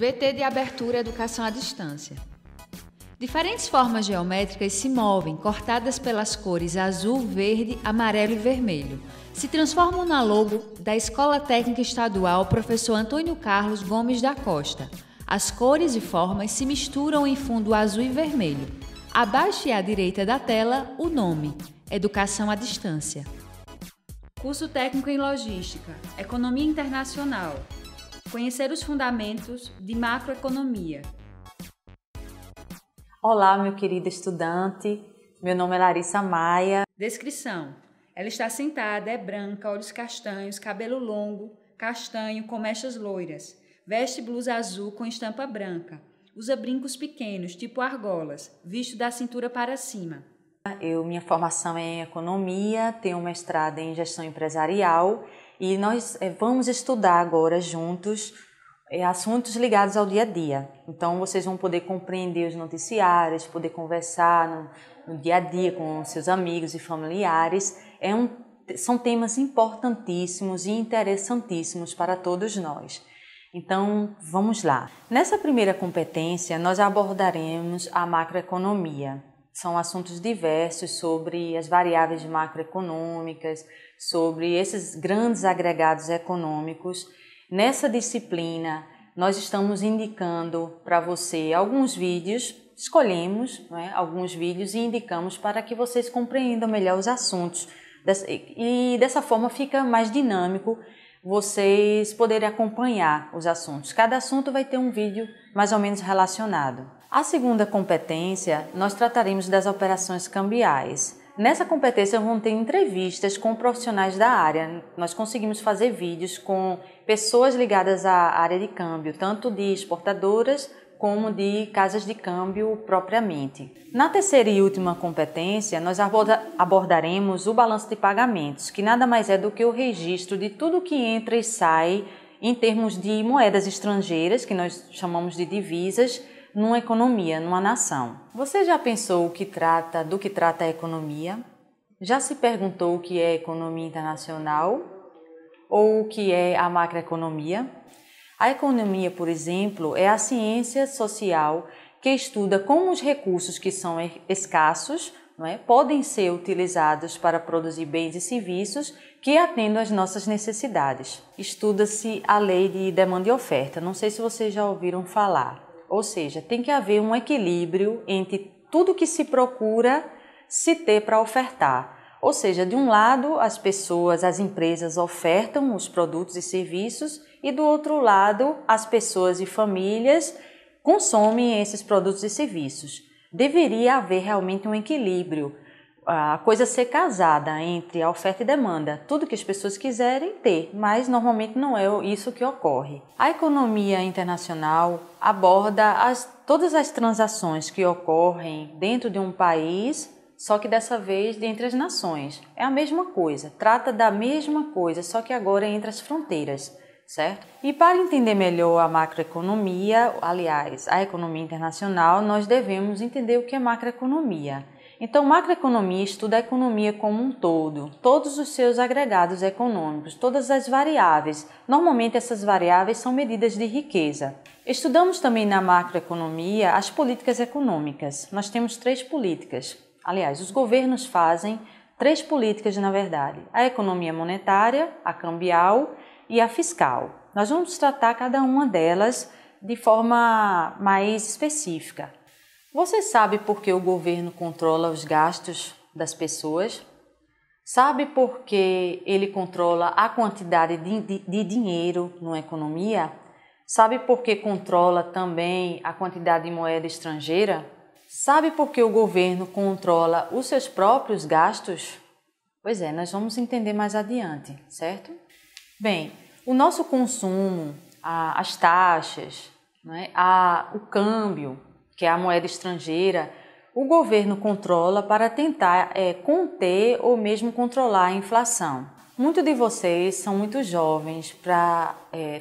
VT de abertura Educação à Distância. Diferentes formas geométricas se movem, cortadas pelas cores azul, verde, amarelo e vermelho. Se transformam na logo da Escola Técnica Estadual Professor Antônio Carlos Gomes da Costa. As cores e formas se misturam em fundo azul e vermelho. Abaixo e à direita da tela, o nome: Educação à Distância. Curso Técnico em Logística, Economia Internacional. Conhecer os fundamentos de macroeconomia. Olá, meu querido estudante. Meu nome é Larissa Maia. Descrição: ela está sentada, é branca, olhos castanhos, cabelo longo, castanho, com mechas loiras. Veste blusa azul com estampa branca. Usa brincos pequenos, tipo argolas, visto da cintura para cima. Minha formação é em economia, tenho um mestrado em gestão empresarial e nós vamos estudar agora juntos assuntos ligados ao dia a dia. Então vocês vão poder compreender os noticiários, poder conversar no dia a dia com seus amigos e familiares. São temas importantíssimos e interessantíssimos para todos nós. Então vamos lá. Nessa primeira competência nós abordaremos a macroeconomia. São assuntos diversos sobre as variáveis macroeconômicas, sobre esses grandes agregados econômicos. Nessa disciplina, nós estamos indicando para você alguns vídeos, escolhemos alguns vídeos e indicamos para que vocês compreendam melhor os assuntos. E dessa forma fica mais dinâmico vocês poderem acompanhar os assuntos. Cada assunto vai ter um vídeo mais ou menos relacionado. A segunda competência, nós trataremos das operações cambiais. Nessa competência vão ter entrevistas com profissionais da área. Nós conseguimos fazer vídeos com pessoas ligadas à área de câmbio, tanto de exportadoras como de casas de câmbio propriamente. Na terceira e última competência, nós abordaremos o balanço de pagamentos, que nada mais é do que o registro de tudo que entra e sai em termos de moedas estrangeiras, que nós chamamos de divisas, numa economia, numa nação. Você já pensou do que trata a economia? Já se perguntou o que é economia internacional ou o que é a macroeconomia? A economia, por exemplo, é a ciência social que estuda como os recursos que são escassos podem ser utilizados para produzir bens e serviços que atendam às nossas necessidades. Estuda-se a lei de demanda e oferta, não sei se vocês já ouviram falar. Ou seja, tem que haver um equilíbrio entre tudo que se procura se ter para ofertar. Ou seja, de um lado as pessoas, as empresas ofertam os produtos e serviços e do outro lado as pessoas e famílias consomem esses produtos e serviços. Deveria haver realmente um equilíbrio, a coisa ser casada entre a oferta e demanda, tudo que as pessoas quiserem ter, mas normalmente não é isso que ocorre. A economia internacional aborda todas as transações que ocorrem dentro de um país, só que dessa vez entre as nações. É a mesma coisa, trata da mesma coisa, só que agora é entre as fronteiras, certo? E para entender melhor a macroeconomia, aliás, a economia internacional, nós devemos entender o que é macroeconomia. Então, macroeconomia estuda a economia como um todo, todos os seus agregados econômicos, todas as variáveis. Normalmente, essas variáveis são medidas de riqueza. Estudamos também na macroeconomia as políticas econômicas. Nós temos 3 políticas. Aliás, os governos fazem 3 políticas, na verdade. A economia monetária, a cambial e a fiscal. Nós vamos tratar cada uma delas de forma mais específica. Você sabe por que o governo controla os gastos das pessoas? Sabe por que ele controla a quantidade de dinheiro numa economia? Sabe por que controla também a quantidade de moeda estrangeira? Sabe por que o governo controla os seus próprios gastos? Pois é, nós vamos entender mais adiante, certo? Bem, o nosso consumo, as taxas, o câmbio, que é a moeda estrangeira, o governo controla para tentar conter ou mesmo controlar a inflação. Muitos de vocês são muito jovens para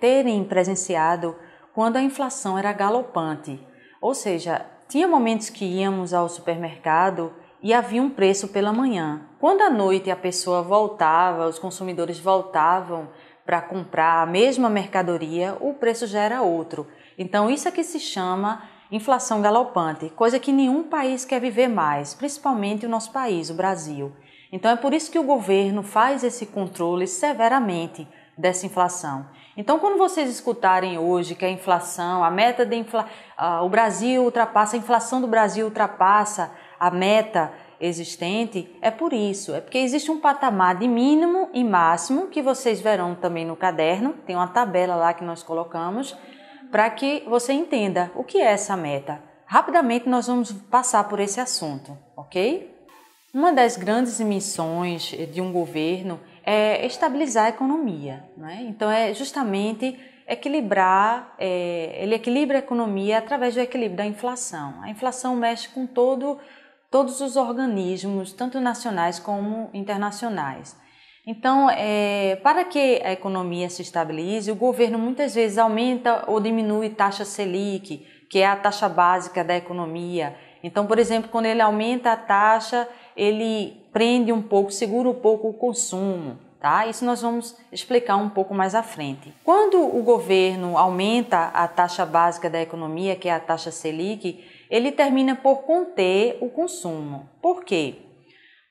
terem presenciado quando a inflação era galopante. Ou seja, tinha momentos que íamos ao supermercado e havia um preço pela manhã. Quando à noite a pessoa voltava, os consumidores voltavam para comprar a mesma mercadoria, o preço já era outro. Então isso é que se chama inflação galopante, coisa que nenhum país quer viver mais, principalmente o nosso país, o Brasil. Então é por isso que o governo faz esse controle severamente dessa inflação. Então quando vocês escutarem hoje que a inflação, a meta de o Brasil ultrapassa, a inflação do Brasil ultrapassa a meta existente, é por isso, é porque existe um patamar de mínimo e máximo que vocês verão também no caderno, tem uma tabela lá que nós colocamos, para que você entenda o que é essa meta. Rapidamente nós vamos passar por esse assunto, ok? Uma das grandes missões de um governo é estabilizar a economia, né? Então é justamente equilibrar, ele equilibra a economia através do equilíbrio da inflação. A inflação mexe com todos os organismos, tanto nacionais como internacionais. Então, para que a economia se estabilize, o governo muitas vezes aumenta ou diminui taxa Selic, que é a taxa básica da economia. Então, por exemplo, quando ele aumenta a taxa, ele prende um pouco, segura um pouco o consumo, tá? Isso nós vamos explicar um pouco mais à frente. Quando o governo aumenta a taxa básica da economia, que é a taxa Selic, ele termina por conter o consumo. Por quê?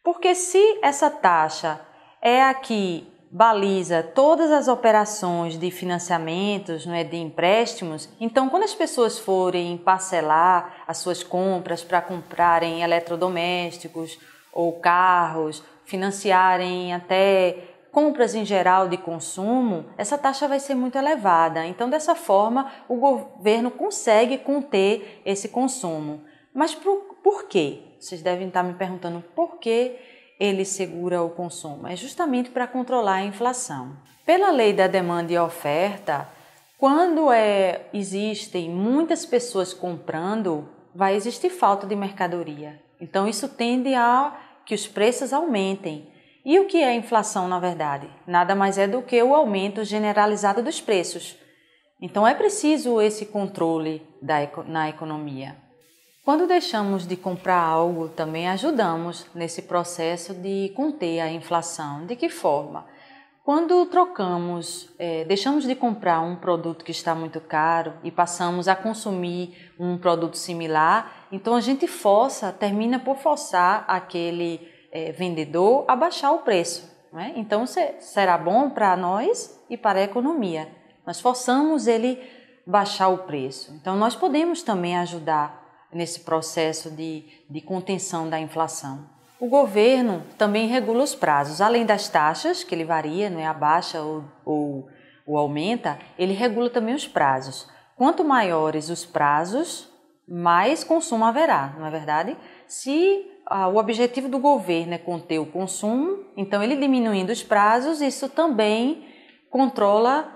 Porque se essa taxa é a que baliza todas as operações de financiamentos, não é, de empréstimos, então quando as pessoas forem parcelar as suas compras para comprarem eletrodomésticos ou carros, financiarem até compras em geral de consumo, essa taxa vai ser muito elevada. Então, dessa forma, o governo consegue conter esse consumo. Mas por quê? Vocês devem estar me perguntando por que ele segura o consumo. É justamente para controlar a inflação. Pela lei da demanda e oferta, quando existem muitas pessoas comprando, vai existir falta de mercadoria. Então, isso tende a que os preços aumentem. E o que é inflação, na verdade? Nada mais é do que o aumento generalizado dos preços. Então, é preciso esse controle na economia. Quando deixamos de comprar algo, também ajudamos nesse processo de conter a inflação. De que forma? Quando deixamos de comprar um produto que está muito caro e passamos a consumir um produto similar, então a gente termina por forçar aquele vendedor a baixar o preço, né? Então será bom para nós e para a economia. Nós forçamos ele baixar o preço. Então nós podemos também ajudar nesse processo de contenção da inflação. O governo também regula os prazos, além das taxas, que ele varia, não é, abaixa ou aumenta, ele regula também os prazos. Quanto maiores os prazos, mais consumo haverá, não é verdade? Se o objetivo do governo é conter o consumo, então ele diminuindo os prazos, isso também controla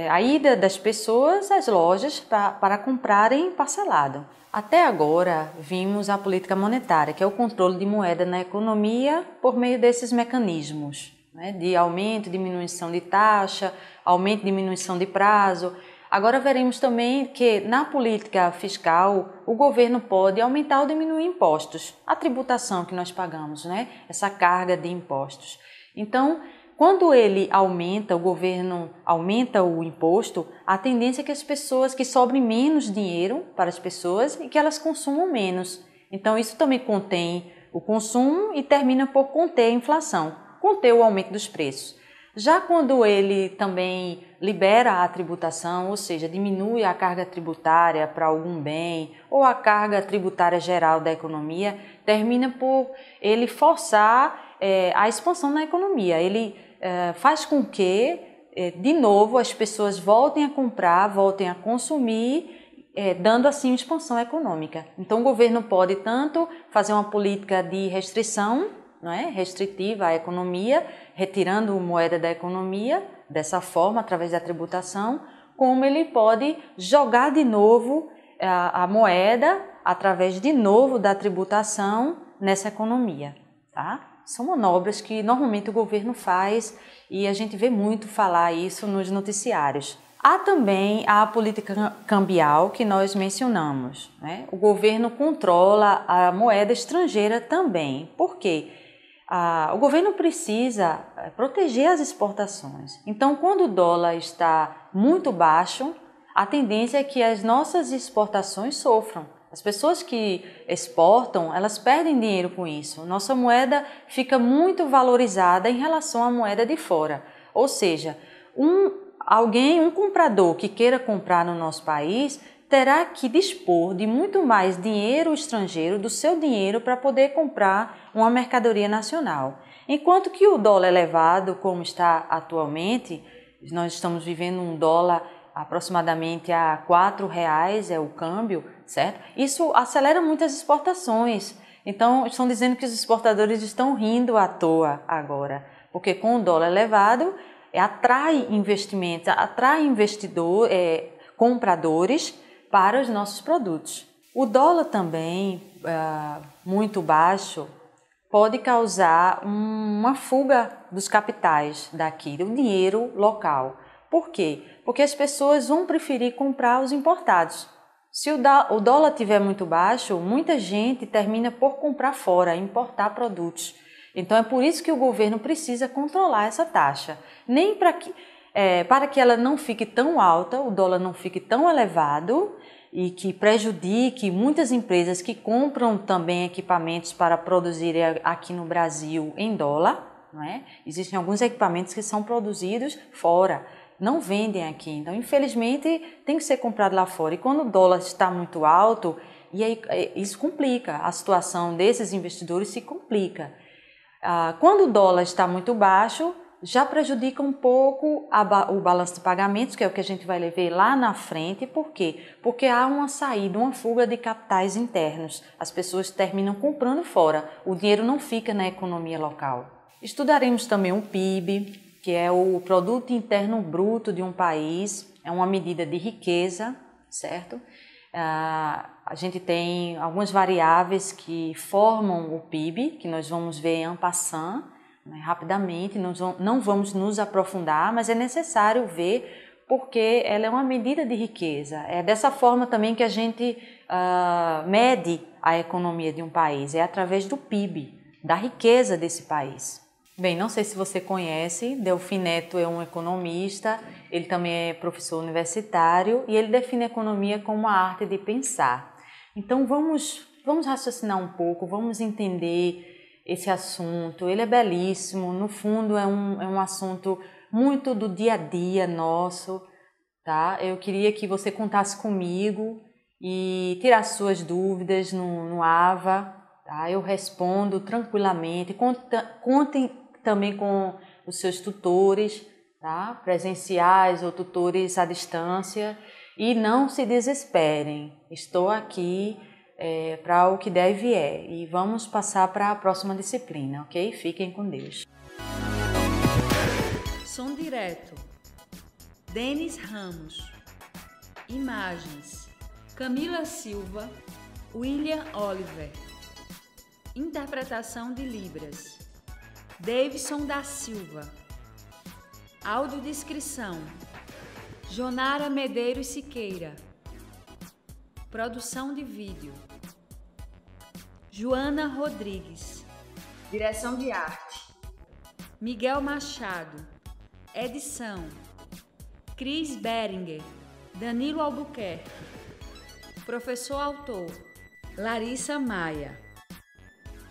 a ida das pessoas às lojas para comprarem parcelado. Até agora, vimos a política monetária, que é o controle de moeda na economia por meio desses mecanismos, né, de aumento, diminuição de taxa, aumento e diminuição de prazo. Agora veremos também que na política fiscal o governo pode aumentar ou diminuir impostos, a tributação que nós pagamos, né, essa carga de impostos. Então, quando o governo aumenta o imposto, a tendência é que as pessoas, que sobre menos dinheiro para as pessoas e que elas consumam menos. Então isso também contém o consumo e termina por conter a inflação, conter o aumento dos preços. Já quando ele também libera a tributação, ou seja, diminui a carga tributária para algum bem ou a carga tributária geral da economia, termina por ele forçar a expansão na economia. Ele faz com que, de novo, as pessoas voltem a comprar, voltem a consumir, dando assim uma expansão econômica. Então o governo pode tanto fazer uma política de restrição, não é, restritiva à economia, retirando moeda da economia, dessa forma, através da tributação, como ele pode jogar de novo a moeda, através de novo da tributação, nessa economia, tá? São manobras que normalmente o governo faz e a gente vê muito falar isso nos noticiários. Há também a política cambial que nós mencionamos, né? O governo controla a moeda estrangeira também. Por quê? O governo precisa proteger as exportações. Então, quando o dólar está muito baixo, a tendência é que as nossas exportações sofram. As pessoas que exportam, elas perdem dinheiro com isso. Nossa moeda fica muito valorizada em relação à moeda de fora. Ou seja, um comprador que queira comprar no nosso país terá que dispor de muito mais dinheiro estrangeiro, do seu dinheiro, para poder comprar uma mercadoria nacional. Enquanto que o dólar elevado, como está atualmente, nós estamos vivendo um dólar aproximadamente a R$4 é o câmbio, certo? Isso acelera muito as exportações. Então, estão dizendo que os exportadores estão rindo à toa agora, porque com o dólar elevado, atrai investimentos, atrai compradores para os nossos produtos. O dólar também, muito baixo, pode causar uma fuga dos capitais daqui, do dinheiro local. Por quê? Porque as pessoas vão preferir comprar os importados. Se o dólar estiver muito baixo, muita gente termina por comprar fora, importar produtos. Então é por isso que o governo precisa controlar essa taxa. Nem para que ela não fique tão alta, o dólar não fique tão elevado e que prejudique muitas empresas que compram também equipamentos para produzir aqui no Brasil em dólar, não é? Existem alguns equipamentos que são produzidos fora, não vendem aqui. Então, infelizmente, tem que ser comprado lá fora. E quando o dólar está muito alto, e aí isso complica, a situação desses investidores se complica. Quando o dólar está muito baixo, já prejudica um pouco o balanço de pagamentos, que é o que a gente vai ver lá na frente. Por quê? Porque há uma saída, uma fuga de capitais internos. As pessoas terminam comprando fora, o dinheiro não fica na economia local. Estudaremos também o PIB, que é o Produto Interno Bruto de um país, é uma medida de riqueza, certo? A gente tem algumas variáveis que formam o PIB, que nós vamos ver en passant, né, rapidamente, não vamos nos aprofundar, mas é necessário ver porque ela é uma medida de riqueza. É dessa forma também que a gente mede a economia de um país, é através do PIB, da riqueza desse país. Bem, não sei se você conhece, Delfim Neto é um economista, ele também é professor universitário e ele define a economia como a arte de pensar. Então vamos raciocinar um pouco, vamos entender esse assunto. Ele é belíssimo, no fundo é um assunto muito do dia a dia nosso, tá? Eu queria que você contasse comigo e tirasse suas dúvidas no AVA, tá? Eu respondo tranquilamente, contem também com os seus tutores, tá? Presenciais ou tutores à distância, e não se desesperem, estou aqui para o que deve e vamos passar para a próxima disciplina, ok? Fiquem com Deus. Som direto, Denis Ramos. Imagens, Camila Silva, William Oliver. Interpretação de Libras, Davidson da Silva. Audiodescrição, Jonara Medeiros Siqueira. Produção de vídeo, Joana Rodrigues. Direção de arte, Miguel Machado. Edição, Cris Beringer, Danilo Albuquerque. Professor autor, Larissa Maia.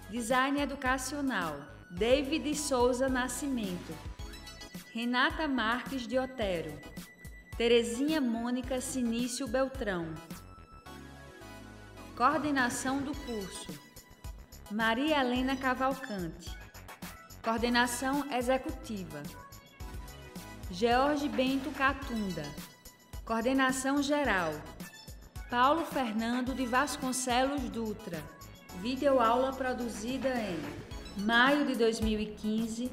Design educacional, David Souza Nascimento, Renata Marques de Otero, Terezinha Mônica Sinício Beltrão. Coordenação do curso, Maria Helena Cavalcante. Coordenação executiva, George Bento Catunda. Coordenação geral, Paulo Fernando de Vasconcelos Dutra. Videoaula produzida em maio de 2015.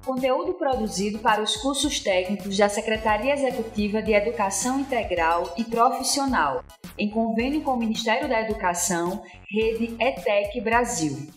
Conteúdo produzido para os cursos técnicos da Secretaria Executiva de Educação Integral e Profissional, em convênio com o Ministério da Educação, Rede ETEC Brasil.